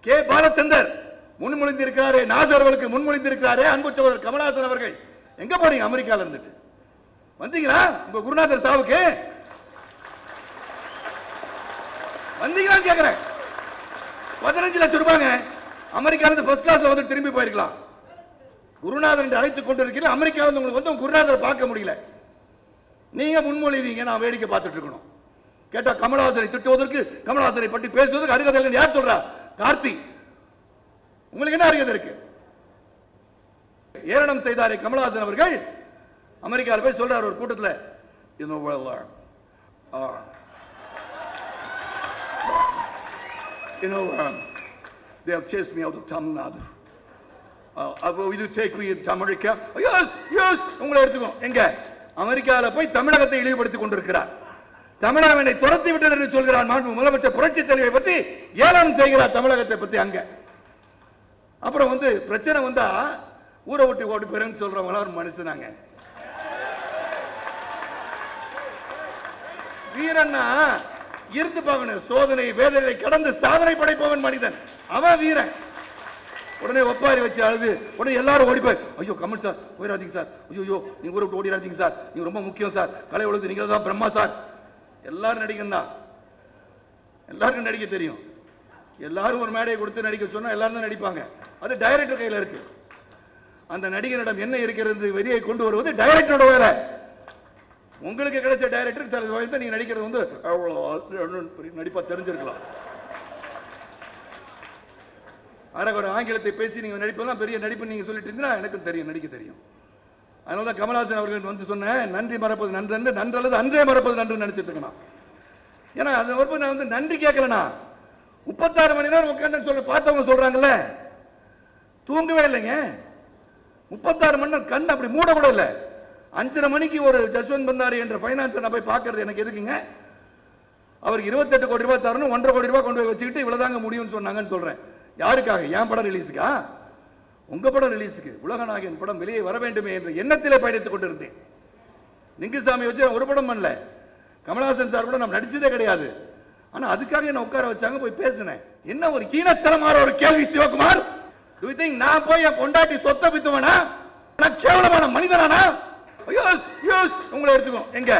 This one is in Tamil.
கே பாலச்சந்தர் முன்மொழிந்திருக்கிறாரே, நாசர் அவர்களுக்கு முன்மொழிந்திருக்கிறாரே அன்பு சகோதரர் கமலஹாசன் அவர்கள். எங்க போறீங்க? அமெரிக்கால இருந்துட்டு வந்தீங்களா? உங்க குருநாதர் சாவுக்கு வந்தீங்களான்னு கேட்கிறேன். 15 லட்சம் ரூபாங்க. அமெரிக்கால இருந்து ஃபர்ஸ்ட் கிளாஸ்ல வந்து திரும்பி போயிருக்கலாம். குருநாதர் என்று அழைத்துக் கொண்டிருக்கீங்க. அமெரிக்காவில் உங்களுக்கு வந்து குருநாதரை பார்க்க முடியல. நீங்க முன்மொழிவீங்க, நான் வேடிக்கை பார்த்துட்டு இருக்கணும். கேட்டா கமலஹாசனை திட்டுவதற்கு, கமலஹாசனை பற்றி பேசுவதற்கு அருகதை இல்லைன்னு யார் சொல்றா? கார்த்தி. உங்களுக்கு என்ன அருகதை இருக்கு? ஏளனம் செய்தாரே கமலஹாசன் அவர்கள் அமெரிக்காவில் போய் சொல்றார் ஒரு கூட்டத்தில், they have chased me out of Tamil Nadu. Will you take me to America? Yes, yes. உங்களை எடுத்துக்கோ. எங்க? அமெரிக்காவில் போய் தமிழகத்தை இழிவுபடுத்திக் கொண்டிருக்கிறார். தமிழகம் என்னை துரத்தி விட்டது என்று சொல்கிறார். முதலமைச்சர் புரட்சி தலைவரை பற்றி ஏளனம் செய்கிறார் தமிழகத்தை பற்றி. அங்க அப்புறம் வந்து பிரச்சனை வந்தா ஊரை விட்டு ஓடி போறேன்னு சொல்றவங்க ஒரு மனுஷனாங்க. வீரன்னா இருந்து பார்க்கணும். சோதனை வேதனை கடந்து சாதனை படைப்பவன் மனிதன். அவன் வீரன். உடனே ஒப்பாரி வச்சு அழுது உடனே எல்லாரும் ஓடி போய், ஐயோ கமல் சார் போயிடாதீங்க சார், ஐயோ நீங்க ஊரை விட்டு ஓடிடாதீங்க சார், நீங்க ரொம்ப முக்கியம் சார், கலை உலகத்து நீங்க தான் பிரம்மா சார். எல்லாரும் நடிகன் தான். எல்லாருக்கும் நடிக்க தெரியும். எல்லாரும் ஒரு மேடையை கொடுத்து நடிக்க சொன்னா எல்லாரும் தான் நடிப்பாங்க. அது டைரக்டர் கையில இருக்கு. அந்த நடிகரிடம் என்ன இருக்கிறது வெளியே கொண்டு வருவது டைரக்டரோட வேலை. உங்களுக்கு கிடைச்ச டைரக்டர் சில வகையில் நீங்க நடிக்கிறது வந்து நடிப்பா தெரிஞ்சிருக்கலாம். அரைக்குறை ஆங்கிலத்தை பேசி நீங்க நடிப்பெல்லாம் பெரிய நடிப்பு நீங்க சொல்லிட்டு இருந்தா எனக்கு தெரியும், நடிக்க தெரியும். அதனாலதான் கமலஹாசன் அவர்கள் வந்து சொன்ன நன்றி மறப்பது நன்று, நன்றல்லது அன்றே மறப்பது நன்று நினைச்சிட்டு இருக்கணும். ஏன்னா அது நான் வந்து நன்றி கேட்கலனா 36 மணி நேரம் உட்காந்து சொல்ல பார்த்தவங்க சொல்றாங்கல்ல, தூங்கவே இல்லைங்க. 36 மணி நேரம் கண் அப்படி மூட கூட இல்லை. 5:30 மணிக்கு ஒரு ஜஸ்வந்த் பந்தாரி என்ற பைனான்சர் நான் போய் பார்க்கறது எனக்கு எதுக்குங்க? அவருக்கு 28 கோடி ரூபாய் தரணும், 1.5 கோடி ரூபாய் கொண்டு போய் வச்சுக்கிட்டு இவ்வளவுதாங்க முடியும்னு சொன்னாங்கன்னு சொல்றேன். யாருக்காக? என் படம் ரிலீஸுக்கா? உங்க படம் ரிலீஸுக்கு. உலகநாயகன் படம் வெளியே வர வேண்டுமே என்ற எண்ணத்திலே பயணித்துக் கொண்டிருந்தேன். லிங்குசாமி வச்சு ஒரு படம் பண்ணல. கமலஹாசன் சார் கூட நான் நடிச்சதே கிடையாது. ஆனா அதுக்காக என்ன உட்கார வச்சாங்க, போய் பேசினேன். என்ன ஒரு கீழத்தனமான ஒரு கேள்வி சிவகுமார். Do you think நான் போய் என் பொண்டாட்டி சொத்தை வித்துவனா? நான் கேவலமான மனிதனானா? உங்களை எடுத்துக்கோ. எங்க